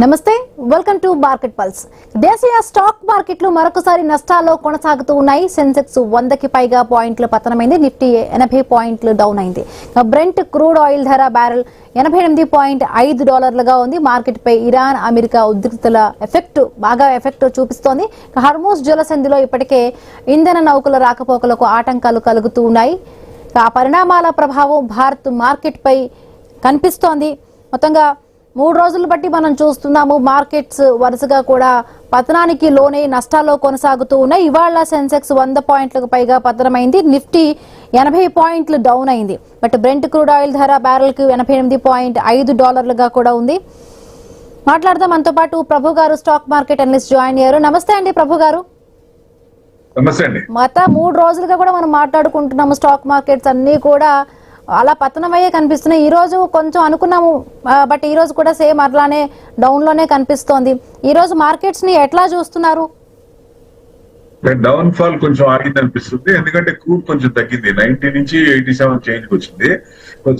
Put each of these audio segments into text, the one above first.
నమస్తే, welcome to market pulse. దేశీయ stock మార్కెట్లు మరొకసారి నష్టాల్లో కొనసాగుతూ ఉన్నాయి. సెన్సెక్స్ 100కి పైగా పాయింట్లు పతనమైంది. నిఫ్టీ 80 పాయింట్లు డౌన్ అయింది. బ్రెంట్ క్రూడ్ ఆయిల్ ధర బ్యారెల్ $88.5 ఉంది. మార్కెట్ పై ఇరాన్ అమెరికా ఉద్రిక్తతల బాగా ఎఫెక్ట్ చూపిస్తోంది. హర్మూజ్ జలసంధిలో ఇప్పటికే ఇంధన నౌకల రాకపోకలకు ఆటంకాలు కలుగుతూ ఉన్నాయి. ఆ పరిణామాల ప్రభావం భారత్ మార్కెట్ పై కనిపిస్తోంది. మొత్తంగా 3 రోజులు బట్టి మనం చూస్తున్నాము. మార్కెట్స్ వరుసగా కూడా పతనానికి లోనే నష్టాల్లో కొనసాగుతూ ఉన్నాయి. ఇవాళ సెన్సెక్స్ 100 పాయింట్లకు పైగా పతనమైంది. నిఫ్టీ 80 పాయింట్లు డౌన్ అయింది. బట్ బ్రెంట్ క్రూడ్ ఆయిల్ ధర బ్యారెల్ కి $88.5 కూడా ఉంది. మాట్లాడదాం. మనతో పాటు ప్రభు గారు స్టాక్ మార్కెట్ అనలిస్ట్ జాయిన్ అయ్యారు. నమస్తే అండి ప్రభు గారు. నమస్తే అండి. 3 రోజులుగా కూడా మనం మాట్లాడుకుంటున్నాము. స్టాక్ మార్కెట్స్ అన్ని కూడా అలా పతనమయ్యే కనిపిస్తున్నాయి. ఈ రోజు కొంచెం అనుకున్నాము, బట్ ఈ రోజు కూడా సేమ్ అట్లానే డౌన్ లోనే కనిపిస్తోంది. ఈ రోజు మార్కెట్స్ ని ఎట్లా చూస్తున్నారు? డౌన్ ఫాల్ కొంచెం ఆగింది అనిపిస్తుంది. ఎందుకంటే క్రూడ్ కొంచెం తగ్గింది. 90 నుంచి 87 చేంజ్ వచ్చింది.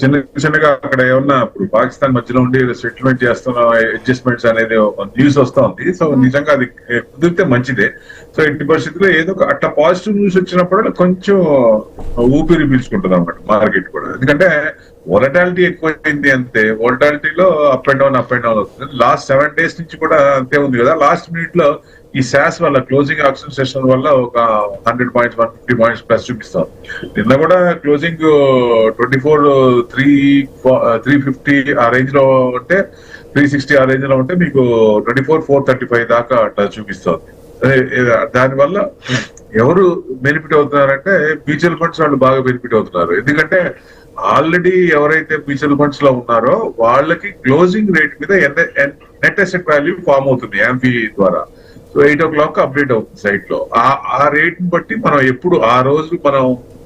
చిన్న చిన్నగా అక్కడ ఏమన్నా ఇప్పుడు పాకిస్తాన్ మధ్యలో ఉండి సెటిల్మెంట్ చేస్తున్న అడ్జస్ట్మెంట్స్ అనేది న్యూస్ వస్తా ఉంది. సో నిజంగా అది కుదిరితే మంచిదే. సో ఎట్టి పరిస్థితుల్లో ఏదో అట్లా పాజిటివ్ న్యూస్ వచ్చినప్పుడు కొంచెం ఊపిరి పీల్చుకుంటుంది అన్నమాట మార్కెట్ కూడా. ఎందుకంటే వొలటాలిటీ ఎక్కువైంది. అంతే వొలటాలిటీలో అప్ అండ్ డౌన్ అవుతుంది. లాస్ట్ 7 days నుంచి కూడా అంతే ఉంది కదా. లాస్ట్ మినిట్ లో ఈ శాస్ వల్ల క్లోజింగ్ ఆక్షన్ సెషన్ వల్ల ఒక 100 పాయింట్స్ 150 పాయింట్స్ ప్లస్ చూపిస్తాం. నిన్న కూడా క్లోజింగ్ 24,350 ఆ రేంజ్ లో ఉంటే 360 ఆ రేంజ్ లో ఉంటే మీకు 24,435 దాకా అట్లా చూపిస్తుంది. దానివల్ల ఎవరు బెనిఫిట్ అవుతున్నారంటే మ్యూచువల్ ఫండ్స్ వాళ్ళు బాగా బెనిఫిట్ అవుతున్నారు. ఎందుకంటే ఆల్రెడీ ఎవరైతే మ్యూచువల్ ఫండ్స్ లో ఉన్నారో వాళ్ళకి క్లోజింగ్ రేట్ మీద నెట్ అసెట్ వాల్యూ ఫామ్ అవుతుంది యాంఫీ ద్వారా. సో 8 o'clock అప్డేట్ అవుతుంది సైట్ లో. ఆ రేట్ ని బట్టి మనం ఎప్పుడు ఆ రోజు మనం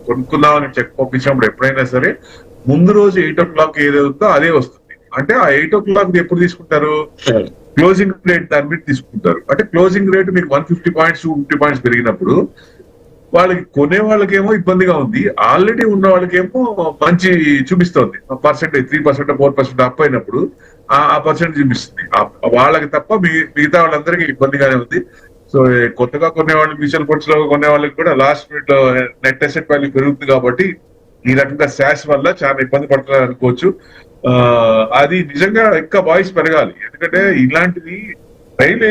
కొనుక్కుందామని చెక్ పంపించినప్పుడు ఎప్పుడైనా సరే ముందు రోజు 8 o'clock ఏదవుతుందో అదే వస్తుంది. అంటే ఆ 8 o'clock ఎప్పుడు తీసుకుంటారు? క్లోజింగ్ రేట్ దాని మీద తీసుకుంటారు. అంటే క్లోజింగ్ రేట్ మీకు 150 పాయింట్స్ 250 పాయింట్స్ పెరిగినప్పుడు వాళ్ళకి కొనే వాళ్ళకేమో ఇబ్బందిగా ఉంది. ఆల్రెడీ ఉన్న వాళ్ళకేమో మంచి చూపిస్తోంది. పర్సెంటేజ్ 3% 4% అప్ అయినప్పుడు ఆ పర్సెంట్ చూపిస్తుంది. వాళ్ళకి తప్ప మిగతా వాళ్ళందరికీ ఇబ్బందిగానే ఉంది. సో కొత్తగా కొనేవాళ్ళు మ్యూచువల్ ఫండ్స్ లో కొనే వాళ్ళకి కూడా లాస్ట్ మినిట్ లో నెట్ అసెట్ వాల్యూ పెరుగుతుంది. కాబట్టి ఈ రకంగా శాష్ వల్ల చాలా ఇబ్బంది పడుతున్నారు అనుకోవచ్చు. అది నిజంగా ఇంకా వాయిస్ పెరగాలి. ఎందుకంటే ఇలాంటిది ట్రైన్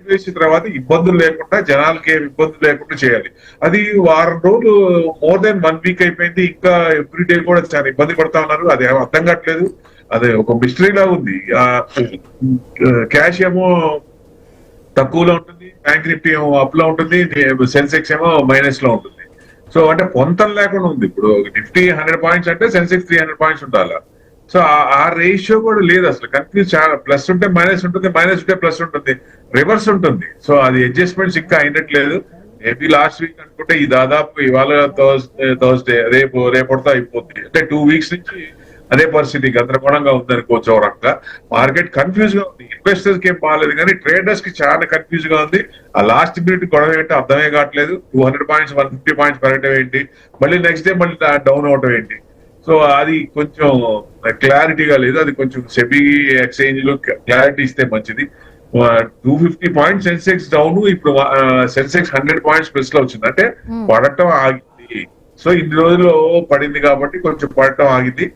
వేసిన తర్వాత ఇబ్బందులు లేకుండా జనాలకి ఏమి ఇబ్బందులు లేకుండా చేయాలి. అది వారం రోజులు మోర్ దెన్ 1 week అయిపోయింది. ఇంకా ఎవ్రీడే కూడా చాలా ఇబ్బంది పడతా ఉన్నారు. అది అర్థం కావట్లేదు. అదే ఒక మిస్టరీ లా ఉంది. క్యాష్ ఏమో తక్కువలో ఉంటుంది, బ్యాంక్ నిఫ్టీ ఏమో అప్ లో ఉంటుంది, సెన్సెక్స్ ఏమో మైనస్ లో ఉంటుంది. సో అంటే పొంతం లేకుండా ఉంది. ఇప్పుడు నిఫ్టీ 100 పాయింట్స్ అంటే సెన్సెక్స్ 300 పాయింట్స్ ఉండాలి. సో ఆ రేషియో కూడా లేదు అసలు. కన్ఫ్యూజ్ చాలా. ప్లస్ ఉంటే మైనస్ ఉంటుంది, మైనస్ ఉంటే ప్లస్ ఉంటుంది, రివర్స్ ఉంటుంది. సో అది అడ్జస్ట్మెంట్స్ ఇంకా అయినట్లేదు. మేబీ లాస్ట్ వీక్ అనుకుంటే ఈ దాదాపు ఇవాళ థర్స్డే రేపటితో అయిపోతుంది. అంటే 2 weeks నుంచి అదే పరిస్థితి గందరగోళంగా ఉందనుకోవచ్చు. ఒక రకంగా మార్కెట్ కన్ఫ్యూజ్ గా ఉంది. ఇన్వెస్టర్స్ కి ఏం బాగాలేదు, కానీ ట్రేడర్స్ కి చాలా కన్ఫ్యూజ్ గా ఉంది. ఆ లాస్ట్ మినిట్ గొడవ ఏంటో అర్థమే కావట్లేదు. 200 పాయింట్స్ 150 పాయింట్స్ పెరగడం ఏంటి, మళ్ళీ నెక్స్ట్ డే మళ్ళీ డౌన్ అవడం ఏంటి. సో అది కొంచెం క్లారిటీగా లేదు. అది కొంచెం సెబీ ఎక్స్చేంజ్ లో క్లారిటీ ఇస్తే మంచిది. 250 పాయింట్స్ సెన్సెక్స్ డౌన్. ఇప్పుడు సెన్సెక్స్ 100 పాయింట్స్ ప్లస్ లో వచ్చింది. అంటే పడటం ఆగింది. సో ఇన్ని రోజులు పడింది కాబట్టి కొంచెం పడటం ఆగింది.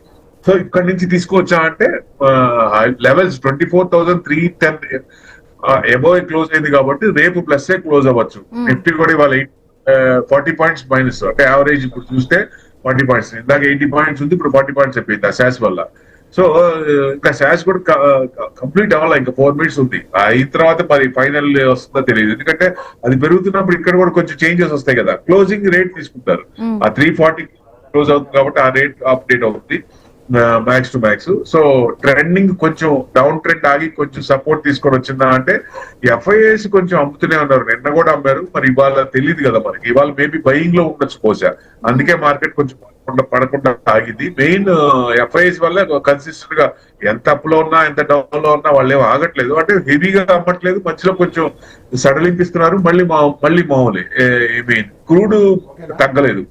సో ఇక్కడ నుంచి తీసుకొచ్చా అంటే లెవెల్స్ 24,310 అబోవ్ క్లోజ్ అయింది కాబట్టి రేపు ప్లస్ క్లోజ్ అవ్వచ్చు. నిఫ్టీ కూడా ఇవాళ 40 పాయింట్స్ మైనస్. అంటే యావరేజ్ ఇప్పుడు చూస్తే 40 పాయింట్స్. ఇందాక 80 పాయింట్స్ ఉంది, ఇప్పుడు 40 పాయింట్స్ అయిపోయింది ఆ శాష్ వల్ల. సో ఇంకా శాష్ కూడా కంప్లీట్ అవ్వాలి. ఇంకా 4 minutes ఉంది. అయిన తర్వాత మరి ఫైనల్ వస్తుందో తెలియదు. ఎందుకంటే అది పెరుగుతున్నప్పుడు ఇక్కడ కూడా కొంచెం చేంజెస్ వస్తాయి కదా. క్లోజింగ్ రేట్ తీసుకుంటారు. ఆ 340 క్లోజ్ అవుతుంది కాబట్టి ఆ రేట్ అప్డేట్ అవుతుంది max to max. So trending కొంచెం డౌన్ ట్రెండ్ ఆగి కొంచెం సపోర్ట్ తీసుకొని వచ్చిందా అంటే ఎఫ్ఐఎస్ కొంచెం అమ్ముతూనే ఉన్నారు. నిన్న కూడా అమ్మారు. మరి ఇవాళ తెలియదు కదా మనకి. ఇవాళ మేబీ బయింగ్ లో ఉండొచ్చు బహుశా. అందుకే మార్కెట్ కొంచెం పడకుండా ఆగింది. మెయిన్ ఎఫ్ఐఎస్ వల్ల కన్సిస్టెంట్ గా ఎంత అప్ లో ఉన్నా ఎంత డౌన్ లో ఉన్నా వాళ్ళు ఏమో ఆగట్లేదు. అంటే హెవీగా అమ్మట్లేదు, మధ్యలో కొంచెం సడలింపిస్తున్నారు. మళ్ళీ మామూలే. మెయిన్ క్రూడ్ తగ్గలేదు.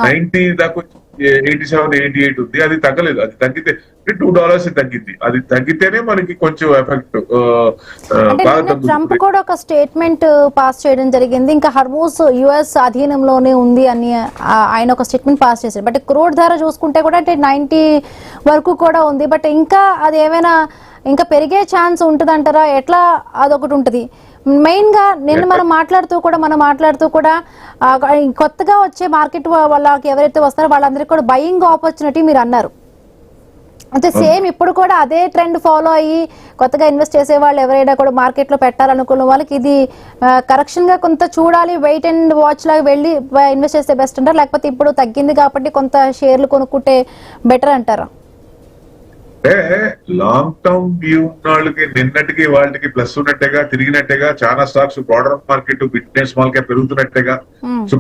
90 దాకా 87-88 ఉంది, అది తగ్గలేదు. అది తగ్గితే $2 తగ్గింది. అది తగ్గితేనే మనకి కొంచెం ఎఫెక్ట్ బాగా ట్రంప్ తగ్గుతుంది. కూడా ఒక స్టేట్మెంట్ పాస్ చేయడం జరిగింది, ఇంకా హర్మూజ్ యుఎస్ అధీనంలోనే ఉంది అని ఆయన ఒక స్టేట్మెంట్ పాస్ చేశారు. బట్ క్రూడ్ ధర చూసుకుంటే కూడా అంటే 90 వరకు కూడా ఉంది. బట్ ఇంకా అది ఏమైనా ఇంకా పెరిగే ఛాన్స్ ఉంటుందంటారా? ఎట్లా అదొకటి ఉంటుంది. మెయిన్ గా నిన్న మనం మాట్లాడుతూ కూడా కొత్తగా వచ్చే మార్కెట్ వాళ్ళకి ఎవరైతే వస్తారో వాళ్ళందరికీ కూడా బయింగ్ ఆపర్చునిటీ మీరు అన్నారు. అంటే సేమ్ ఇప్పుడు కూడా అదే ట్రెండ్ ఫాలో అయ్యి కొత్తగా ఇన్వెస్ట్ చేసే వాళ్ళు ఎవరైనా కూడా మార్కెట్ లో పెట్టాలనుకున్న వాళ్ళకి ఇది కరెక్షన్ గా కొంత చూడాలి, వెయిట్ అండ్ వాచ్ లాగా వెళ్ళి ఇన్వెస్ట్ చేస్తే బెస్ట్ అంటారు, లేకపోతే ఇప్పుడు తగ్గింది కాబట్టి కొంత షేర్లు కొనుక్కుంటే బెటర్ అంటారా? అంటే లాంగ్ టర్మ్ వ్యూ ఉన్న వాళ్ళకి నిన్నటికి వాళ్ళకి ప్లస్ ఉన్నట్టుగా తిరిగినట్టుగా చాలా stocks broader market business small cap పెరుగుతున్నట్టుగా. సో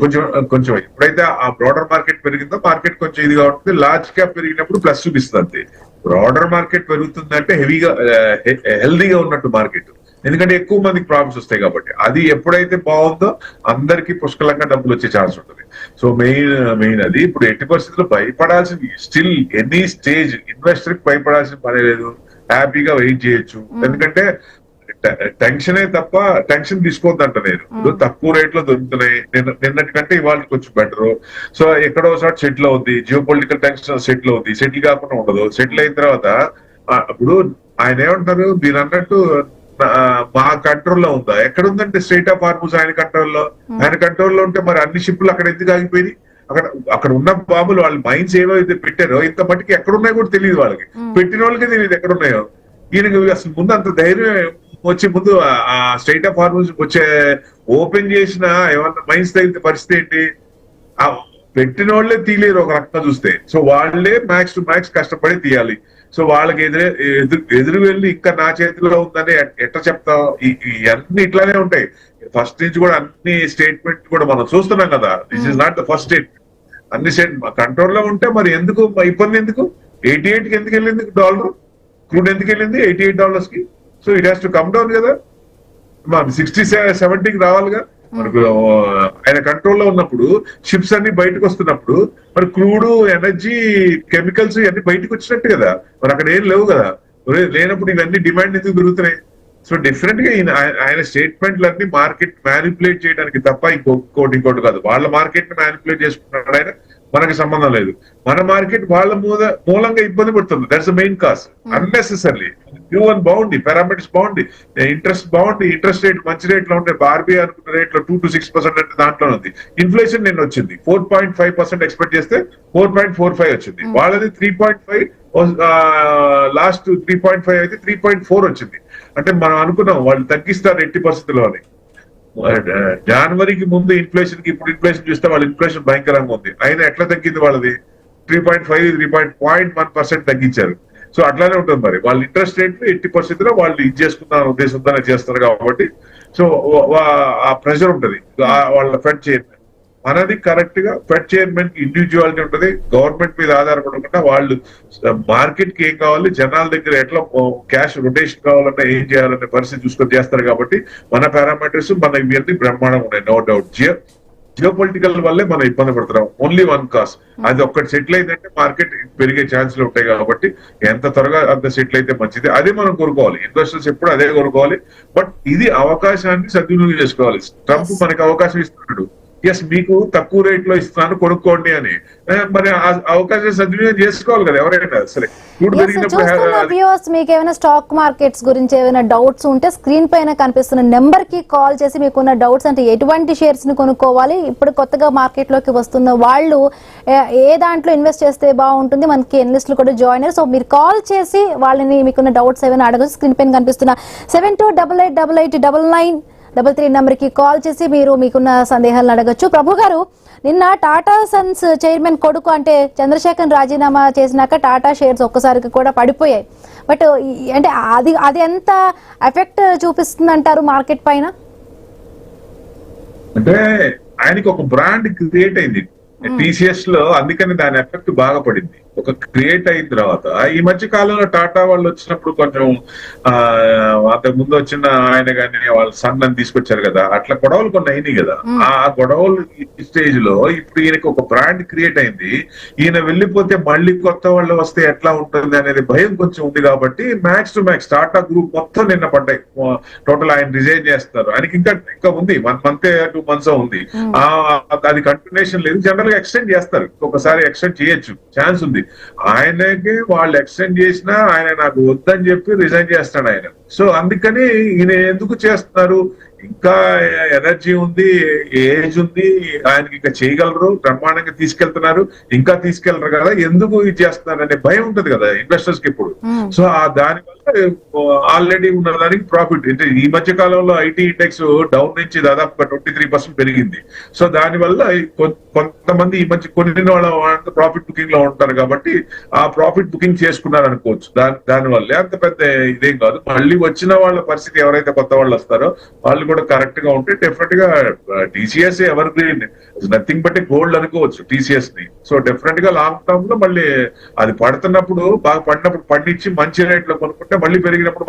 కొంచెం ఎప్పుడైతే ఆ బ్రాడర్ మార్కెట్ పెరిగిందో మార్కెట్ కొంచెం ఇదిగా ఉంటుంది. లార్జ్ క్యాప్ పెరిగినప్పుడు ప్లస్ చూపిస్తుంది. బ్రాడర్ మార్కెట్ పెరుగుతుందంటే హెవీగా హెల్దీగా ఉన్నట్టు మార్కెట్, ఎందుకంటే ఎక్కువ మందికి ప్రాఫిట్స్ వస్తాయి కాబట్టి. అది ఎప్పుడైతే బాగుందో అందరికి పుష్కలంగా డబ్బులు వచ్చే ఛాన్స్ ఉంటుంది. సో మెయిన్ అది ఇప్పుడు ఎట్టి పరిస్థితుల్లో భయపడాల్సింది స్టిల్ ఎనీ స్టేజ్ ఇన్వెస్టర్ కి భయపడాల్సిన పని లేదు. హ్యాపీగా వెయిట్ చేయొచ్చు, ఎందుకంటే టెన్షనే తప్ప టెన్షన్ తీసుకోవద్దంట నేను. ఇప్పుడు తక్కువ రేట్ లో దొరుకుతున్నాయి, నిన్నటి కంటే ఇవాళ కొంచెం బెటర్. సో ఎక్కడో చోట సెటిల్ అవుద్ది, జియో పొలిటికల్ టెన్షన్ సెటిల్ అవుద్ది, సెటిల్ కాకుండా ఉండదు. సెటిల్ అయిన తర్వాత ఇప్పుడు ఆయన ఏమంటారు, మీరు అన్నట్టు మా కంట్రోల్లో ఉందా? ఎక్కడ ఉందంటే స్ట్రైట్ ఆఫ్ హార్మూజ్ ఆయన కంట్రోల్లో ఉంటే మరి అన్ని షిప్లు అక్కడ ఎందుకు ఆగిపోయినాయి? అక్కడ ఉన్న బాబులు వాళ్ళ మైండ్స్ ఏవైతే పెట్టారో ఇంత మట్టికి ఎక్కడున్నాయో కూడా తెలియదు వాళ్ళకి, పెట్టిన వాళ్ళకే తెలియదు ఎక్కడున్నాయో. ఈయనకి అసలు ముందు అంత ధైర్యం వచ్చే ముందు ఆ స్ట్రైట్ ఆఫ్ హార్మూజ్ వచ్చే ఓపెన్ చేసిన ఏమన్నా మైండ్స్ తగిన పరిస్థితి ఏంటి? పెట్టిన వాళ్ళే తీయలేరు ఒక రకంగా చూస్తే. సో వాళ్ళే మ్యాక్స్ టు మ్యాక్స్ కష్టపడి తీయాలి. సో వాళ్ళకి ఎదురు వెళ్ళి ఇంకా నా చేతిలో ఉందని ఎట్లా చెప్తాం? ఇవన్నీ ఇట్లానే ఉంటాయి. ఫస్ట్ నుంచి కూడా అన్ని స్టేట్మెంట్ కూడా మనం చూస్తున్నాం కదా. This is not the first statement. అన్ని కంట్రోల్లో ఉంటే మరి ఎందుకు ఇబ్బంది? ఎందుకు 88 కి ఎందుకు వెళ్ళింది డాలర్? క్రూడ్ ఎందుకు వెళ్ళింది $88 కి? So it has to come down కదా, 60-70కి రావాలిగా. మనకు ఆయన కంట్రోల్లో ఉన్నప్పుడు షిప్స్ అన్ని బయటకు వస్తున్నప్పుడు మరి క్రూడ్, ఎనర్జీ, కెమికల్స్ ఇవన్నీ బయటకు వచ్చినట్టు కదా. మరి అక్కడ ఏం లేవు కదా. లేనప్పుడు ఇవన్నీ డిమాండ్ ఎందుకు పెరుగుతున్నాయి? సో డిఫరెంట్ గా ఆయన స్టేట్మెంట్లన్నీ మార్కెట్ మ్యానిపులేట్ చేయడానికి తప్ప ఇంకోటి కాదు. వాళ్ళ మార్కెట్ ని మ్యానిపులేట్ చేసుకుంటున్నాడు ఆయన, మనకి సంబంధం లేదు. మన మార్కెట్ వాళ్ళ మూలంగా ఇబ్బంది పడుతుంది. That's the main cause. Unnecessary Q1 బాగుంది, పారామీటర్స్ బాగుంది, ఇంట్రెస్ట్ బాగుంది, ఇంట్రెస్ట్ రేట్ మంచి రేట్ లో ఉంటే ఆర్బీఐ అనుకున్న రేట్ లో 2-6% అంటే దాంట్లో ఉంది. ఇన్ఫ్లేషన్ నిన్న వచ్చింది 4.5% ఎక్స్పెక్ట్ చేస్తే 4.45 వచ్చింది. వాళ్ళది 3.5, లాస్ట్ 3.5 అయితే 3.4 వచ్చింది. అంటే మనం అనుకున్నాం వాళ్ళు తగ్గిస్తారు ఎట్టి పరిస్థితుల్లో అని. జనవరికి ముందు ఇన్ఫ్లేషన్ కి ఇప్పుడు ఇన్ఫ్లేషన్ చూస్తే వాళ్ళ ఇన్ఫ్లేషన్ భయంకరంగా ఉంది. అయినా ఎట్లా తగ్గింది వాళ్ళది? 3.5, 3.1% తగ్గించారు. సో అట్లానే ఉంటుంది మరి వాళ్ళ ఇంట్రెస్ట్ రేట్ ఎట్టి పరిస్థితుల్లో వాళ్ళు ఇది చేసుకున్న ఉద్దేశంతోనే చేస్తారు కాబట్టి. సో ఆ ప్రెషర్ ఉంటుంది వాళ్ళ ఫెడ్ చైర్మన్. మనది కరెక్ట్ గా ఫెడ్ చైర్మన్ కి ఇండివిజువాలిటీ ఉంటుంది. గవర్నమెంట్ మీద ఆధారపడకుండా వాళ్ళు మార్కెట్ కి ఏం కావాలి, జనాల దగ్గర ఎట్లా క్యాష్ రొటేషన్ కావాలన్నా ఏం చేయాలనే పరిస్థితి చూసుకొని చేస్తారు కాబట్టి మన పారామీటర్స్ మన ఇవన్నీ బ్రహ్మాండం ఉన్నాయి, నో డౌట్. జియో పొలిటికల్ వల్లే మనం ఇబ్బంది పడుతున్నాం. ఓన్లీ వన్ కాస్, అది ఒక్కటి సెటిల్ అయిందంటే మార్కెట్ పెరిగే ఛాన్సులు ఉంటాయి కాబట్టి ఎంత త్వరగా అంత సెటిల్ అయితే మంచిది. అదే మనం కోరుకోవాలి. ఇన్వెస్టర్స్ ఎప్పుడు అదే కోరుకోవాలి. బట్ ఇది అవకాశాన్ని సద్వినియోగం చేసుకోవాలి. ట్రంప్ మనకి అవకాశం ఇస్తున్నాడు, ఎస్ మీకు తక్కువ రేట్ లో ఇస్తున్నాను కొనుక్కోండి అని. మరి అవకాశం సద్వినియోగం చేసుకోవాలి కదా ఎవరైనా సరే. మీకు ఏమైనా స్టాక్ మార్కెట్స్ గురించి ఏమైనా డౌట్స్ ఉంటే స్క్రీన్ పైన కనిపిస్తున్న నెంబర్ కి కాల్ చేసి మీకున్న డౌట్స్, అంటే ఎటువంటి షేర్స్ ని కొనుక్కోవాలి, ఇప్పుడు కొత్తగా మార్కెట్ లోకి వస్తున్న వాళ్ళు ఏ దాంట్లో ఇన్వెస్ట్ చేస్తే బాగుంటుంది, మనకి ఎనలిస్టులు కూడా జాయిన్ అయ్యారు. సో మీరు కాల్ చేసి వాళ్ళని మీకున్న డౌట్స్ ఏమైనా అడగచ్చు. స్క్రీన్ పైన కనిపిస్తున్న 7288889933 నెంబర్ కి కాల్ చేసి మీరు మీకున్న సందేహాలను అడగచ్చు. ప్రభు గారు, నిన్న టాటా సన్స్ చైర్మన్ కొడుకు అంటే చంద్రశేఖర్ రాజీనామా చేసినాక టాటా షేర్స్ ఒక్కసారికి కూడా పడిపోయాయి. బట్ అంటే అది ఎంత ఎఫెక్ట్ చూపిస్తుంది అంటారు మార్కెట్ పైన? అంటే ఆయనకి ఒక బ్రాండ్ క్రియేట్ అయింది టీసీఎస్ లో, అందుకని దాని ఎఫెక్ట్ బాగా పడింది. ఒక క్రియేట్ అయిన తర్వాత ఈ మధ్య కాలంలో టాటా వాళ్ళు వచ్చినప్పుడు కొంచెం అంతకు ముందు వచ్చిన ఆయన గాని వాళ్ళ సన్ అని తీసుకొచ్చారు కదా, అట్లా గొడవలు కొన్ని అయినాయి కదా. ఆ గొడవలు స్టేజ్ లో ఇప్పుడు ఈయనకి ఒక బ్రాండ్ క్రియేట్ అయింది. ఈయన వెళ్ళిపోతే మళ్ళీ కొత్త వాళ్ళు వస్తే ఎట్లా ఉంటుంది అనేది భయం కొంచెం ఉంది కాబట్టి max to max Tata group మొత్తం నిన్న పడ్డాయి. టోటల్ ఆయన రిజైన్ చేస్తారు. ఆయనకి ఇంకా ఉంది 1 month 2 months ఉంది. అది కంటిన్యూషన్ లేదు. జనరల్ గా ఎక్స్టెండ్ చేస్తారు, ఒకసారి ఎక్స్టెండ్ చేయొచ్చు, ఛాన్స్ ఉంది. ఆయనకి వాళ్ళు ఎక్స్టెండ్ చేసినా ఆయన నాకు వద్దని చెప్పి రిజైన్ చేస్తాడు ఆయన. సో అందుకని ఈయన ఎందుకు చేస్తున్నారు, ఇంకా ఎనర్జీ ఉంది, ఏజ్ ఉంది, ఆయనకి ఇంకా చేయగలరు, బ్రహ్మాండంగా తీసుకెళ్తున్నారు, ఇంకా తీసుకెళ్లరు కదా, ఎందుకు ఇది చేస్తున్నారు అనే భయం ఉంటది కదా ఇన్వెస్టర్స్ కి ఇప్పుడు. సో దానివల్ల ఆల్రెడీ ఉన్న దానికి ప్రాఫిట్ అంటే ఈ మధ్య కాలంలో ఐటీ ఇండెక్స్ డౌన్ నుంచి దాదాపుగా 23% పెరిగింది. సో దానివల్ల కొంతమంది ఈ మధ్య కొన్ని వాళ్ళ ప్రాఫిట్ బుకింగ్ లో ఉంటారు కాబట్టి ఆ ప్రాఫిట్ బుకింగ్ చేసుకున్నారు అనుకోవచ్చు. దానివల్లే అంత పెద్ద ఇదేం కాదు. మళ్ళీ వచ్చిన వాళ్ళ పరిస్థితి ఎవరైతే కొత్త వాళ్ళు వస్తారో వాళ్ళు కూడా కరెక్ట్ గా ఉంటే డెఫినెట్ గా TCS ever green, nothing but gold అనుకోవచ్చు టీసీఎస్ ని. సో డెఫినెట్ గా లాంగ్ టర్మ్ లో మళ్ళీ అది పడుతున్నప్పుడు బాగా పడినప్పుడు పండించి మంచి రేట్ లో కొనుక్కుంటే మళ్ళీ పెరిగినప్పుడు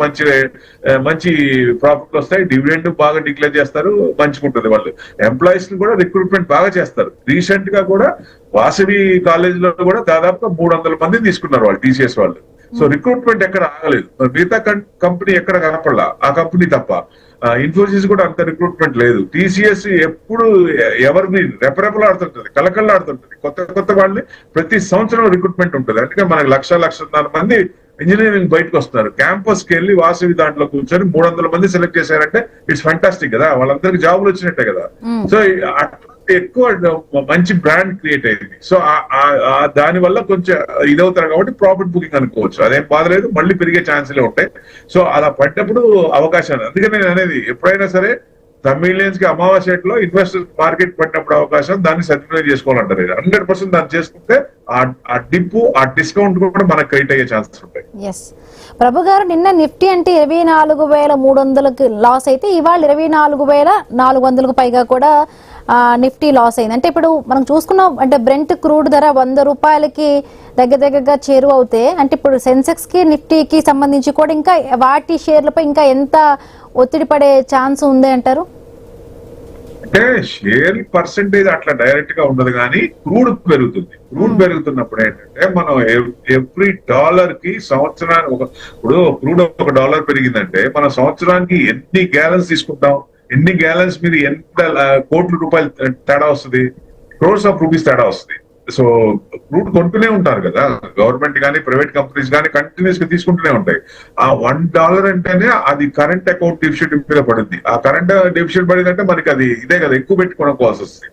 మంచి ప్రాఫిట్ వస్తాయి. డివిడెండ్ బాగా డిక్లేర్ చేస్తారు, మంచిగుంటుంది. వాళ్ళు ఎంప్లాయీస్ ని కూడా రిక్రూట్మెంట్ బాగా చేస్తారు. రీసెంట్ గా కూడా వాసవి కాలేజ్ లో కూడా దాదాపుగా 300 మంది తీసుకున్నారు వాళ్ళు టీసీఎస్ వాళ్ళు. సో రిక్రూట్మెంట్ ఎక్కడ ఆగలేదు. మిగతా కంపెనీ ఎక్కడ కనపడలా, ఆ కంపెనీ తప్ప. ఇన్ఫోసిస్ కూడా అంత రిక్రూట్మెంట్ లేదు. టీసీఎస్ ఎప్పుడు ఎవర్ గ్రీన్ రెపరెపలాడుతుంటది, కలకల్లాడుతుంటది. కొత్త వాళ్ళని ప్రతి సంవత్సరం రిక్రూట్మెంట్ ఉంటుంది. అందుకే మనకి 1,00,00 మంది ఇంజనీరింగ్ బయటకు వస్తున్నారు. క్యాంపస్ కి వెళ్ళి వాసవి దాంట్లో కూర్చొని 300 మంది సెలెక్ట్ చేశారంటే ఇట్స్ ఫంటాస్టిక్ కదా, వాళ్ళందరికీ జాబులు వచ్చినట్టే కదా. సో ఎక్కువ మంచి బ్రాండ్ క్రియేట్ అయింది. సో దాని వల్ల కొంచెం ఇదవుతారు కాబట్టి ప్రాఫిట్ బుకింగ్ అనుకోవచ్చు. అదేం బాధ లేదు, మళ్ళీ పెరిగే ఛాన్సులే ఉంటాయి. సో అలా పడ్డప్పుడు అవకాశాలు. అందుకని నేను అనేది ఎప్పుడైనా సరే తమిళియన్స్ కి అమావాస్యలో ఇన్వెస్టర్ మార్కెట్ పడినప్పుడు అవకాశం దాన్ని సద్వినియోగం చేసుకోవాలంటారు. 100% దాన్ని చేసుకుంటే ఆ డిప్ ఆ డిస్కౌంట్ కూడా మనకు క్రియేట్ అయ్యే ఛాన్సెస్ ఉంటాయి. ప్రభు గారు, నిన్న నిఫ్టీ అంటే 24,300కి లాస్ అయితే ఇవాళ 24,400కు పైగా కూడా నిఫ్టీ లాస్ అయింది. అంటే ఇప్పుడు మనం చూసుకున్నాం అంటే బ్రెంట్ క్రూడ్ ధర 100 రూపాయలకి దగ్గరగా చేరువ అవుతే అంటే ఇప్పుడు సెన్సెక్స్ కి నిఫ్టీకి సంబంధించి కూడా ఇంకా వాటి షేర్లపై ఇంకా ఎంత ఒత్తిడి పడే ఛాన్స్ ఉంది అంటారు? అంటే షేర్ పర్సెంటేజ్ అట్లా డైరెక్ట్ గా ఉండదు, కానీ క్రూడ్ పెరుగుతుంది. క్రూడ్ పెరుగుతున్నప్పుడు ఏంటంటే మనం ఎవ్రీ డాలర్ కి సంవత్సరానికి ఇప్పుడు క్రూడ్ $1 పెరిగిందంటే మనం సంవత్సరానికి ఎన్ని గ్యాలన్స్ తీసుకుంటాం, ఎన్ని గ్యాలన్స్ మీద ఎంత కోట్ల రూపాయలు తేడా వస్తుంది, క్రోర్స్ ఆఫ్ రూపీస్ తేడా వస్తుంది. సో క్రూడ్ కొంటూనే ఉంటారు కదా గవర్నమెంట్ కానీ ప్రైవేట్ కంపెనీస్ కానీ, కంటిన్యూస్ గా తీసుకుంటూనే ఉంటాయి. ఆ $1 అంటేనే అది కరెంట్ అకౌంట్ డెఫిసిట్ మీద పడుద్ది. ఆ కరెంట్ డెఫిసిట్ పడిందంటే మనకి అది ఇదే కదా, ఎక్కువ పెట్టుకోవాల్సి వస్తుంది,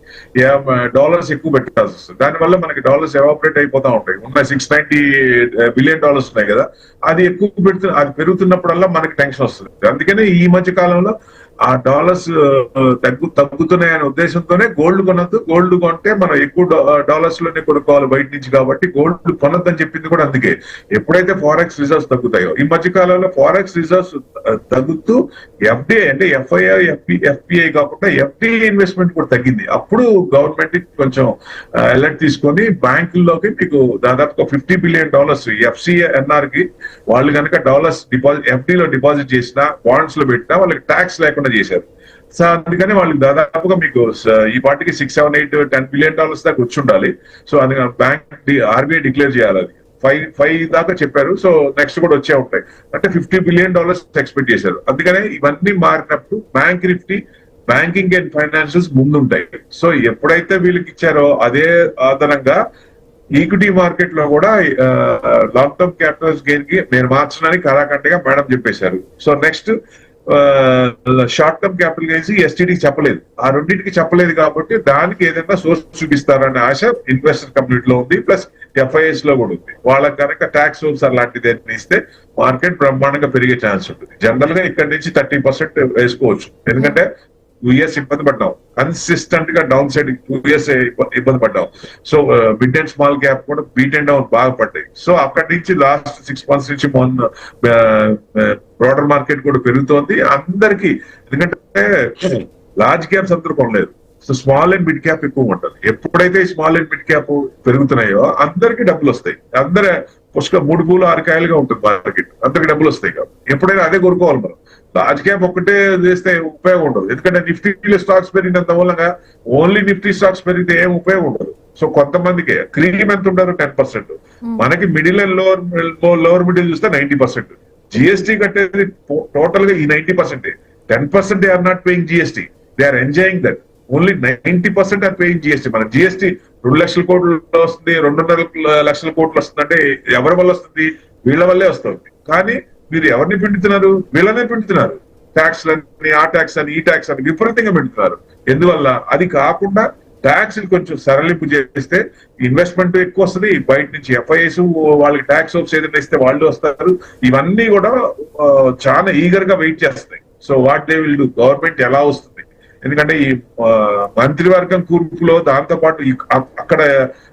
డాలర్స్ ఎక్కువ పెట్టాల్సి వస్తుంది. దానివల్ల మనకి డాలర్స్ ఎవాపరేట్ అయిపోతా ఉంటాయి. ఉన్న $690 బిలియన్ ఉన్నాయి కదా, అది ఎక్కువ అది పెరుగుతున్నప్పుడల్లా మనకి టెన్షన్ వస్తుంది. అందుకనే ఈ మధ్య కాలంలో ఆ డాలర్స్ తగ్గుతున్నాయనే ఉద్దేశంతోనే గోల్డ్ కొనొద్దు, గోల్డ్ కొంటే మనం ఎక్కువ డాలర్స్ లోనే కొనుక్కోవాలి బయట నుంచి, కాబట్టి గోల్డ్ కొనొద్దని చెప్పింది కూడా అందుకే. ఎప్పుడైతే ఫారెక్స్ రిజర్వ్స్ తగ్గుతాయో, ఈ మధ్య కాలంలో ఫారెక్స్ రిజర్వ్స్ తగ్గుతూ FDI అంటే FII FPI కాకుండా FDI ఇన్వెస్ట్మెంట్ కూడా తగ్గింది. అప్పుడు గవర్నమెంట్ కొంచెం అలర్ట్ తీసుకొని బ్యాంకుల్లోకి మీకు దాదాపుగా $50 బిలియన్ FCNR కి వాళ్ళు కనుక డాలర్స్ డిపాజిట్ FD లో డిపాజిట్ చేసినా, బాండ్స్ లో పెట్టినా వాళ్ళకి ట్యాక్స్ లేకుండా చేశారు. సో అందుకని వాళ్ళకి దాదాపుగా మీకు ఈ పార్టీకి $6, $7, $8, $10 బిలియన్ దాకా వచ్చి ఉండాలి. సో అది బ్యాంక్ RBI డిక్లేర్ చేయాలి. అది 5 దాకా చెప్పారు. సో నెక్స్ట్ కూడా వచ్చే ఉంటాయి. అంటే $50 బిలియన్ ఎక్స్పెక్ట్ చేశారు. అందుకనే ఇవన్నీ మారినప్పుడు bank Nifty, banking and financials ముందుంటాయి. సో ఎప్పుడైతే వీళ్ళకి ఇచ్చారో అదే ఆధారంగా ఈక్విటీ మార్కెట్ లో కూడా లాంగ్ టర్మ్ క్యాపిటల్స్ గెయిన్ కి నేను మార్చడానికి కరాఖండిగా మేడం చెప్పేశారు. So next short term capital gains STDకి చెప్పలేదు, ఆ రెండింటికి చెప్పలేదు. కాబట్టి దానికి ఏదైనా సోర్స్ చూపిస్తారనే ఆశ ఇన్వెస్టర్ కమ్యూనిటీలో ఉంది, ప్లస్ FIS లో కూడా ఉంది. వాళ్ళకి కనుక ట్యాక్స్ సోర్స్ అలాంటిది ఇస్తే మార్కెట్ బ్రహ్మాండంగా పెరిగే ఛాన్స్ ఉంటుంది. జనరల్ గా ఇక్కడ నుంచి 30% వేసుకోవచ్చు. ఎందుకంటే 2 years ఇబ్బంది పడ్డాం, కన్సిస్టెంట్ గా డౌన్ సైడ్ 2 years ఇబ్బంది పడ్డాం. So mid and small cap కూడా బీట్ అండ్ డౌన్ బాగా పడ్డాయి. సో అక్కడి నుంచి లాస్ట్ 6 months నుంచి బ్రాడర్ మార్కెట్ కూడా పెరుగుతోంది అందరికి. ఎందుకంటే లార్జ్ క్యాప్స్ అందరూ కొనలేదు. So small and mid cap ఎక్కువ ఉంటుంది. ఎప్పుడైతే స్మాల్ అండ్ మిడ్ క్యాప్ పెరుగుతున్నాయో అందరికీ డబ్బులు వస్తాయి. అందరి పుష్క 3 పూలు 6 కాయలుగా ఉంటుంది మార్కెట్, అందరికి డబ్బులు వస్తాయి. కాబట్టి ఎప్పుడైనా అదే కొనుక్కోవాలి మనం. లార్జ్ క్యాప్ ఒక్కటే చేస్తే ఉపయోగం ఉండదు. ఎందుకంటే నిఫ్టీలో స్టాక్స్ పెరిగినంత మూలంగా ఓన్లీ నిఫ్టీ స్టాక్స్ పెరిగితే ఏం ఉపయోగం ఉండదు. సో కొంతమందికి క్రీమ్ ఎంత ఉంటారు 10%, మనకి మిడిల్ అండ్ లోవర్ మిడిల్ చూస్తే 90%. జిఎస్టీ కట్టేది టోటల్ గా ఈ 90%. 10% are not paying GST, they are enjoying that. Only 90% are paying GST. మన జిఎస్టీ 2 లక్షల కోట్లు వస్తుంది, 2.5 లక్షల కోట్లు వస్తుందంటే ఎవరి వల్ల వస్తుంది? వీళ్ళ వల్లే వస్తుంది. కానీ మీరు ఎవరిని పిండుతున్నారు? వీళ్ళనే పిండుతున్నారు. ట్యాక్స్ అని, ఆ ట్యాక్స్ అని, ఈ ట్యాక్స్ అని విపరీతంగా పిండుతున్నారు. ఎందువల్ల? అది కాకుండా ట్యాక్స్ కొంచెం సరళింపు చేస్తే ఇన్వెస్ట్మెంట్ ఎక్కువ వస్తుంది. బయట నుంచి ఎఫ్ఐఎస్ వాళ్ళకి ట్యాక్స్ హోప్స్ ఏదైనా ఇస్తే వాళ్ళు వస్తారు. ఇవన్నీ కూడా చాలా ఈగర్ గా వెయిట్ చేస్తాయి. So what they will do, government ఎలా వస్తుంది? ఎందుకంటే ఈ మంత్రివర్గం కూర్పులో దాంతో పాటు అక్కడ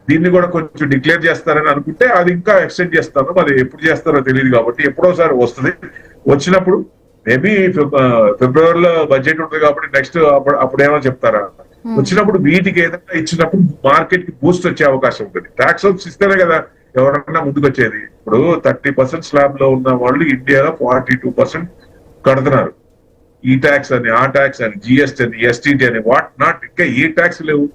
దీన్ని కూడా కొంచెం డిక్లేర్ చేస్తారని అనుకుంటే అది ఇంకా ఎక్స్టెండ్ చేస్తాను. మరి ఎప్పుడు చేస్తారో తెలియదు. కాబట్టి ఎప్పుడోసారి వస్తుంది. వచ్చినప్పుడు మేబీ ఫిబ్రవరిలో బడ్జెట్ ఉంటుంది కాబట్టి నెక్స్ట్ అప్పుడేమో చెప్తారా. వచ్చినప్పుడు వీటికి ఏదైనా ఇచ్చినప్పుడు మార్కెట్ కి బూస్ట్ వచ్చే అవకాశం ఉంటుంది. ట్యాక్స్ హోప్స్ ఇస్తేనే కదా ఎవరన్నా ముందుకు వచ్చేది. ఇప్పుడు 30% స్లాబ్ లో ఉన్న వాళ్ళు ఇండియాలో 42% కడుతున్నారు. ఈ ట్యాక్స్ అని, ఆ ట్యాక్స్ అని, జిఎస్టీ అని, ఎస్టీటీ అని, వాట్ నాట్. ఇంకా ఏ ట్యాక్స్ లేవు.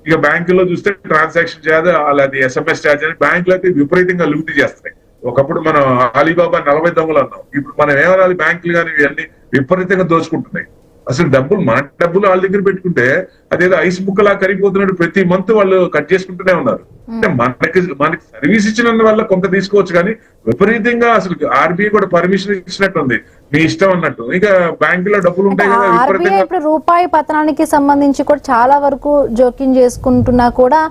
ఇక బ్యాంకుల్లో చూస్తే ట్రాన్సాక్షన్ ఛార్జ్, అలాంటి ఎస్ఎంఎస్ ఛార్జ్ అని బ్యాంకులు అయితే విపరీతంగా లూటీ చేస్తున్నాయి. ఒకప్పుడు మనం అలీబాబా 40 దొంగలు అన్నాం. ఇప్పుడు మనం ఏమనాలి? బ్యాంకులు కానీ ఇవన్నీ విపరీతంగా దోచుకుంటున్నాయి. అసలు డబ్బులు, మన డబ్బులు వాళ్ళ దగ్గర పెట్టుకుంటే అదేదో ఐస్ ముక్కలా కరిగిపోతున్నట్టు ప్రతి మంత్ వాళ్ళు కట్ చేసుకుంటూనే ఉన్నారు. అంటే మనకి సర్వీస్ ఇచ్చిన వల్ల కొంత తీసుకోవచ్చు, కానీ విపరీతంగా అసలు ఆర్బీఐ కూడా పర్మిషన్ ఇచ్చినట్టుంది, మీ ఇష్టం అన్నట్టు. ఇక బ్యాంకులో డబ్బులు ఉంటాయి కదా విపరీతంగా. ఇప్పుడు రూపాయి పతనానికి సంబంధించి కూడా చాలా వరకు జోక్యం చేసుకుంటున్నా కూడా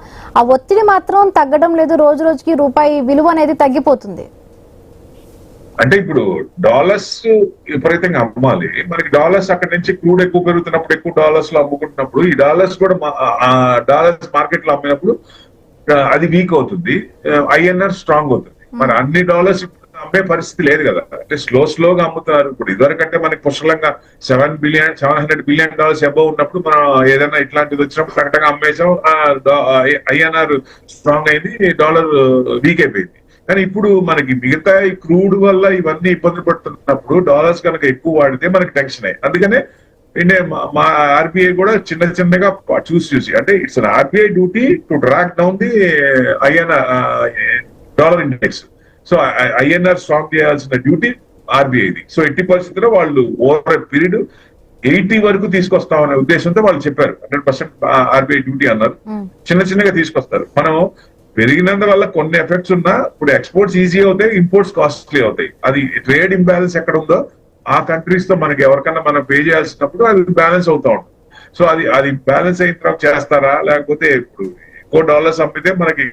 ఆ ఒత్తిడి మాత్రం తగ్గడం లేదు. రోజు రోజుకి రూపాయి విలువ అనేది తగ్గిపోతుంది. అంటే ఇప్పుడు డాలర్స్ విపరీతంగా అమ్మాలి. మనకి డాలర్స్ అక్కడి నుంచి క్రూడ్ ఎక్కువ పెరుగుతున్నప్పుడు, ఎక్కువ డాలర్స్ లో అమ్ముకుంటున్నప్పుడు, ఈ డాలర్స్ కూడా డాలర్స్ మార్కెట్ లో అమ్మినప్పుడు అది వీక్ అవుతుంది, ఐఎన్ఆర్ స్ట్రాంగ్ అవుతుంది. మరి అన్ని డాలర్స్ ఇప్పుడు అమ్మే పరిస్థితి లేదు కదా. అంటే స్లోగా అమ్ముతున్నారు. ఇప్పుడు ఇదివరకంటే మనకి పుష్కలంగా $700 బిలియన్ అబౌవ్ ఉన్నప్పుడు మనం ఏదైనా ఇట్లాంటిది వచ్చినప్పుడు కరెక్ట్గా అమ్మేసాం, ఐఎన్ఆర్ స్ట్రాంగ్ అయింది, డాలర్ వీక్ అయిపోయింది. కానీ ఇప్పుడు మనకి మిగతా ఈ క్రూడ్ వల్ల ఇవన్నీ ఇబ్బంది పడుతున్నప్పుడు డాలర్స్ కనుక ఎక్కువ వాడితే మనకి టెన్షన్ అయ్యి, అందుకనే మా ఆర్బీఐ కూడా చిన్నగా చూసి అంటే it's RBI duty to track down the dollar index. So INR strong చేయాల్సిన డ్యూటీ ఆర్బీఐది. సో ఎట్టి పరిస్థితుల్లో వాళ్ళు ఓవర్ పీరియడ్ 80 వరకు తీసుకొస్తామనే ఉద్దేశంతో వాళ్ళు చెప్పారు. 100% ఆర్బీఐ డ్యూటీ అన్నారు. చిన్నగా తీసుకొస్తారు. మనం పెరిగినందువల్ల కొన్ని ఎఫెక్ట్స్ ఉన్నా ఇప్పుడు ఎక్స్పోర్ట్స్ ఈజీ అవుతాయి, ఇంపోర్ట్స్ కాస్ట్లీ అవుతాయి. అది ట్రేడ్ ఇంబ్యాలెన్స్ ఎక్కడ ఉందో ఆ కంట్రీస్ తో మనకి ఎవరికన్నా మనం పే చేయాల్సినప్పుడు అది బ్యాలెన్స్ అవుతా ఉంటుంది. సో అది బ్యాలెన్స్ అయిన తర్వాత చేస్తారా, లేకపోతే ఇప్పుడు ఎక్కువ డాలర్స్ అమ్మితే మనకి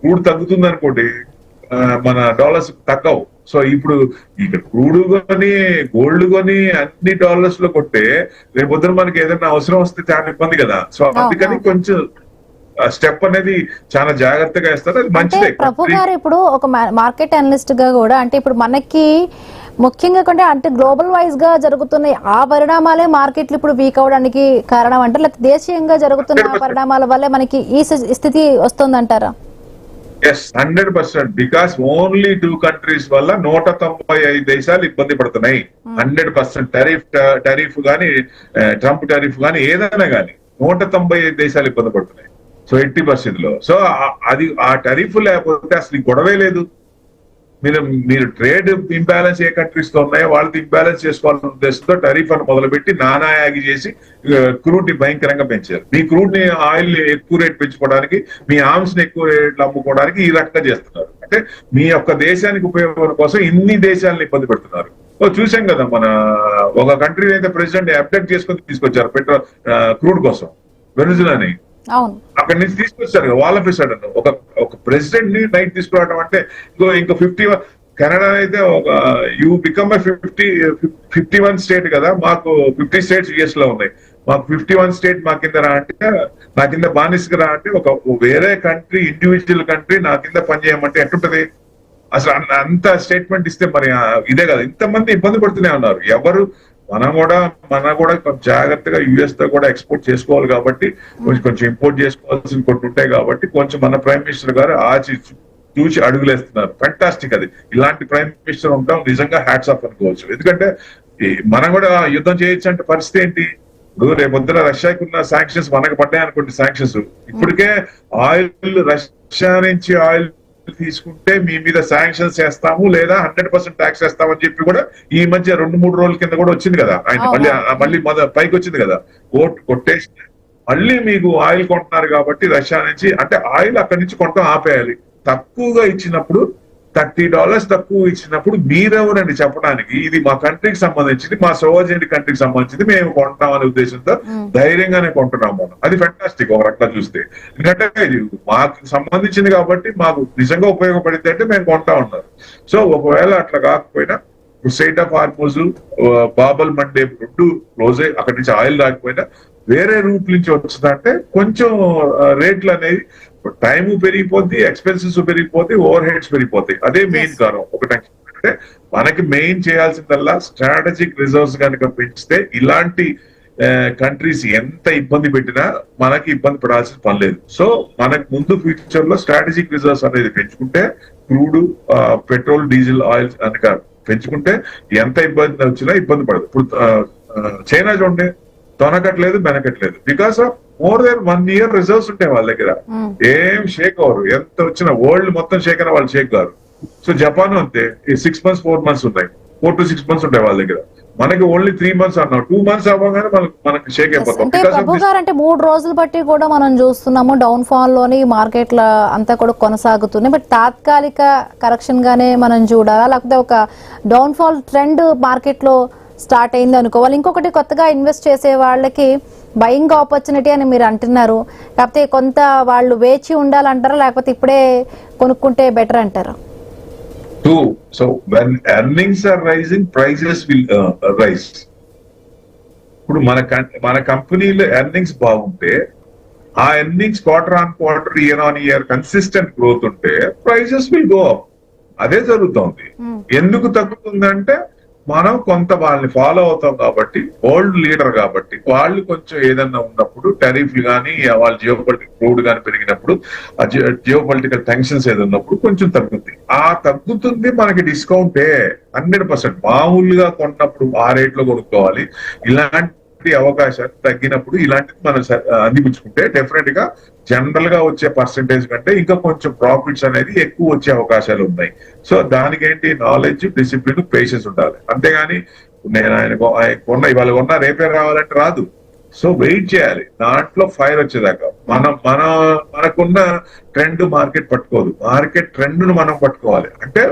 క్రూడ్ తగ్గుతుంది అనుకోండి, మన డాలర్స్ తగ్గవు. సో ఇప్పుడు ఇక్కడ క్రూడ్ కొని, గోల్డ్ కొని అన్ని డాలర్స్ లో కొట్టే రేపు పొద్దున మనకి ఏదైనా అవసరం వస్తే చాలా ఇబ్బంది కదా. సో అందుకని కొంచెం స్టెప్ అనేది చాలా జాగ్రత్తగా ఇస్తారు. అది మంచిదే. ప్రభు గారు, ఇప్పుడు ఒక మార్కెట్ అనలిస్ట్ గా కూడా అంటే ఇప్పుడు మనకి ముఖ్యంగా అంటే గ్లోబల్ వైజ్ గా జరుగుతున్న ఆ పరిణామాలే మార్కెట్లు ఇప్పుడు వీక్ అవడానికి కారణం అంటారు, లేకపోతే దేశీయంగా జరుగుతున్న పరిణామాల వల్లే మనకి ఈ స్థితి వస్తుందంటారా? ఎస్, 100%. బికాస్ ఓన్లీ 2 కంట్రీస్ వల్ల 195 దేశాలు ఇబ్బంది పడుతున్నాయి. 100% టరీఫ్ గానీ, ట్రంప్ టరీఫ్ గానీ, ఏదైనా గానీ 195 దేశాలు ఇబ్బంది పడుతున్నాయి. సో 80% లో. సో అది ఆ టరీఫ్ లేకపోతే అసలు గొడవే లేదు. మీరు ట్రేడ్ ఇంబ్యాలెన్స్ ఏ కంట్రీస్ తో ఉన్నాయో వాళ్ళతో ఇంబ్యాలెన్స్ చేసుకోవాలన్న ఉద్దేశంతో టరీఫ్ అని మొదలుపెట్టి నానాయాగి చేసి క్రూడ్ ని భయంకరంగా పెంచారు. మీ క్రూడ్ ని ఆయిల్ ఎక్కువ రేట్ పెంచుకోవడానికి, మీ ఆర్మ్స్ ని ఎక్కువ రేట్లు అమ్ముకోవడానికి ఈ రకంగా చేస్తున్నారు. అంటే మీ యొక్క దేశానికి ఉపయోగం కోసం ఇన్ని దేశాలను ఇబ్బంది పెడుతున్నారు. చూసాం కదా, మన ఒక కంట్రీ అయితే ప్రెసిడెంట్ అప్డేట్ చేసుకొని తీసుకొచ్చారు క్రూడ్ కోసం, వెనిజులాని. అక్కడి నుంచి తీసుకొచ్చారు వాళ్ళ ప్రెసిడెంట్. ఒక ప్రెసిడెంట్ ని నైట్ తీసుకురావడం అంటే ఇంకో 51 కెనడా అయితే ఒక యూ బికమ్ 51 స్టేట్ కదా, మాకు 50 స్టేట్స్ యుఎస్ లో ఉన్నాయి. మాకు 51 స్టేట్ మా కింద రా అంటే, నా కింద బానిసకి రా అంటే, ఒక వేరే కంట్రీ, ఇండివిజువల్ కంట్రీ నా కింద పనిచేయమంటే ఎట్టుంటది? అసలు అంత స్టేట్మెంట్ ఇస్తే మరి ఇదే కదా, ఇంతమంది ఇబ్బంది పడుతూనే ఉన్నారు. ఎవరు మనం కూడా కొంచెం జాగ్రత్తగా యుఎస్ తో కూడా ఎక్స్పోర్ట్ చేసుకోవాలి కాబట్టి కొంచెం ఇంపోర్ట్ చేసుకోవాల్సిన కొన్ని ఉంటాయి కాబట్టి కొంచెం మన ప్రైమ్ మినిస్టర్ గారు చూసి అడుగులేస్తున్నారు. ఫెంటాస్టిక్. అది ఇలాంటి ప్రైమ్ మినిస్టర్ ఉంటాం నిజంగా హ్యాట్స్ ఆఫ్ అనుకోవచ్చు. ఎందుకంటే మనం కూడా యుద్ధం చేయొచ్చు అంటే పరిస్థితి ఏంటి? ఇప్పుడు రేపొద్దున రష్యాకి ఉన్న శాంక్షన్స్ మనకు పడ్డాయి అనుకోండి. శాంక్షన్స్ ఇప్పటికే ఆయిల్ రష్యా నుంచి ఆయిల్ తీసుకుంటే మీ మీద శాంక్షన్స్ చేస్తాము లేదా 100% ట్యాక్స్ వేస్తామని చెప్పి కూడా ఈ మధ్య 2-3 రోజుల కింద కూడా వచ్చింది కదా. ఆయన మళ్ళీ పైకి వచ్చింది కదా, కొట్టేసి మళ్ళీ మీకు ఆయిల్ కొంటున్నారు కాబట్టి రష్యా నుంచి, అంటే ఆయిల్ అక్కడి నుంచి కొనడం ఆపేయాలి. తక్కువగా ఇచ్చినప్పుడు $30 తక్కువ ఇచ్చినప్పుడు మీరెవరండి చెప్పడానికి ఇది మా కంట్రీకి సంబంధించింది, మా సోవజెంట్ కంట్రీకి సంబంధించింది, మేము కొంటాం అనే ఉద్దేశంతో ధైర్యంగానే కొంటున్నాం మనం. అది ఫెంటాస్టిక్ ఒక రకంగా చూస్తే. ఎందుకంటే ఇది మాకు సంబంధించింది కాబట్టి మాకు నిజంగా ఉపయోగపడింది అంటే మేము కొంటా ఉన్నారు. సో ఒకవేళ అట్లా కాకపోయినా స్ట్రెయిట్ ఆఫ్ హార్మోజ్, బాబల్ మండే 2 క్లోజే, అక్కడి నుంచి ఆయిల్ రాకపోయినా వేరే రూట్ నుంచి వచ్చిందంటే కొంచెం రేట్లు అనేది టైం పెరిగిపోద్ది, ఎక్స్పెన్సెస్ పెరిగిపోతే, ఓవర్ హెడ్స్ పెరిగిపోతాయి. అదే మెయిన్ కారణం. ఒకటంటే మనకి మెయిన్ చేయాల్సిందల్లా స్ట్రాటజిక్ రిజర్వ్స్ కనుక పెంచితే ఇలాంటి కంట్రీస్ ఎంత ఇబ్బంది పెట్టినా మనకి ఇబ్బంది పడాల్సిన పని లేదు. సో మనకు ముందు ఫ్యూచర్ లో స్ట్రాటజిక్ రిజర్వ్స్ అనేది పెంచుకుంటే, క్రూడ్, పెట్రోల్, డీజిల్, ఆయిల్ కనుక పెంచుకుంటే ఎంత ఇబ్బంది వచ్చినా ఇబ్బంది పడదు. ఇప్పుడు చైనా చూడండి, తొనకట్లేదు, బెనకట్లేదు. Because of more than 1 year reserves ఉంటాయి వాళ్ళ దగ్గర. ఏం షేక్ అవరు. ఎంత వచ్చినా వరల్డ్ మొత్తం షేక్ అయినా వాళ్ళు షేక్ కారు. సో జపాన్ అంతే, 6 months 4 months ఉన్నాయి, 4 to 6 months ఉంటాయి వాళ్ళ దగ్గర. మనకి ఓన్లీ 3 months అన్నాం, 2 months అవ్వగానే మనకి షేక్ అయిపోతాం. అంటే ప్రభు గారు, అంటే 3 రోజులు బట్టి కూడా మనం చూస్తున్నాము డౌన్ ఫాల్ లోని మార్కెట్ల అంతా కూడా కొనసాగుతున్నాయి. బట్ తాత్కాలిక కరెక్షన్ గానే మనం చూడాలా, లేకపోతే ఒక డౌన్ ఫాల్ ట్రెండ్ మార్కెట్ లో స్టార్ట్ అయింది అనుకోవాలి? ఇంకొకటి, కొత్తగా ఇన్వెస్ట్ చేసే వాళ్ళకి బయింగ్ ఆపర్చునిటీ అని మీరు అంటున్నారు, కాకపోతే కొంత వాళ్ళు వేచి ఉండాలంటారా, లేకపోతే ఇప్పుడే కొనుక్కుంటే బెటర్ అంటారా? So when earnings are rising, prices will rise. ఇప్పుడు మన కంపెనీలో ఎర్నింగ్స్ బాగుంటే, ఆ earnings quarter on quarter, year on year consistent growth ఉంటే ప్రైజెస్ విల్ గో అప్. అదే జరుగుతుంది. ఎందుకు తగ్గుతుందంటే మనం కొంత వాళ్ళని ఫాలో అవుతాం కాబట్టి, వరల్డ్ లీడర్ కాబట్టి, వాళ్ళు కొంచెం ఏదన్నా ఉన్నప్పుడు టెరిఫ్ కానీ వాళ్ళ జియోపొలిటికల్ క్రూడ్ కానీ పెరిగినప్పుడు, జియోపొలిటికల్ టెన్షన్స్ ఏదన్నప్పుడు కొంచెం తగ్గుతుంది. ఆ తగ్గుతుంది మనకి డిస్కౌంటే 100%. మామూలుగా కొన్నప్పుడు ఆ రేట్ లో కొనుక్కోవాలి. ఇలాంటి అవకాశాలు తగ్గినప్పుడు ఇలాంటిది మనం అందిపుచ్చుకుంటే డెఫినెట్ గా జనరల్ గా వచ్చే పర్సెంటేజ్ కంటే ఇంకా కొంచెం ప్రాఫిట్స్ అనేది ఎక్కువ వచ్చే అవకాశాలు ఉన్నాయి. సో దానికేంటి, నాలెడ్జ్, డిసిప్లిన్, పేషెన్స్ ఉండాలి. అంతేగాని నేను ఇవాళ కొన్నా రేపే రావాలంటే రాదు. సో వెయిట్ చేయాలి, దాంట్లో ఫైర్ వచ్చేదాకా. మనకున్న ట్రెండ్ మార్కెట్ పట్టుకోదు. మార్కెట్ ట్రెండ్ ను మనం పట్టుకోవాలి అంటే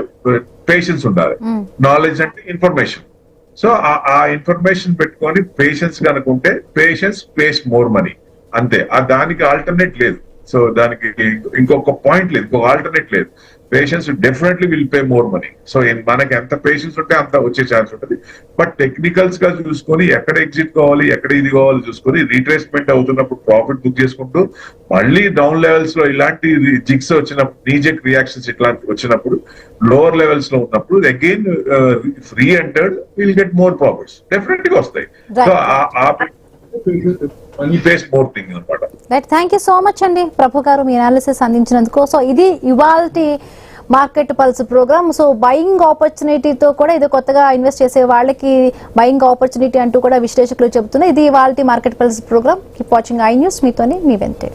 పేషెన్స్ ఉండాలి. నాలెడ్జ్ అంటే ఇన్ఫర్మేషన్. సో ఆ ఇన్ఫర్మేషన్ పెట్టుకొని పేషెన్స్ కనుకుంటే, పేషెన్స్ పేస్ మోర్ మనీ, అంతే. దానికి ఆల్టర్నేట్ లేదు. సో దానికి ఇంకొక పాయింట్ లేదు, ఇంకొక ఆల్టర్నేట్ లేదు. Patience definitely will pay more money. So మనకి ఎంత పేషెన్స్ ఉంటే అంత వచ్చే ఛాన్స్ ఉంటుంది. బట్ టెక్నికల్స్ గా చూసుకొని ఎక్కడ ఎగ్జిట్ కావాలి, ఎక్కడ ఇది కావాలి చూసుకొని, రీట్రేస్మెంట్ అవుతున్నప్పుడు ప్రాఫిట్ బుక్ చేసుకుంటూ, మళ్ళీ డౌన్ లెవెల్స్ లో ఇలాంటి జిగ్స్ వచ్చినప్పుడు, నీజెక్ రియాక్షన్స్ ఇట్లాంటి వచ్చినప్పుడు, లోవర్ లెవెల్స్ లో ఉన్నప్పుడు again reentered will get more profits definite గా వస్తాయి. So thank you so much అండి ప్రభు గారు, మీ అనాలిసిస్ అందించినందుకు. సో ఇది ఇవాల్టి market pulse programme. So buying ఆపర్చునిటీతో కూడా, ఇది కొత్తగా ఇన్వెస్ట్ చేసే వాళ్ళకి బయింగ్ ఆపర్చునిటీ అంటూ కూడా విశ్లేషకులు చెబుతున్నారు. ఇది ఇవాల్టి market pulse program. Keep watching I news. మీతోని మీ వెంటే.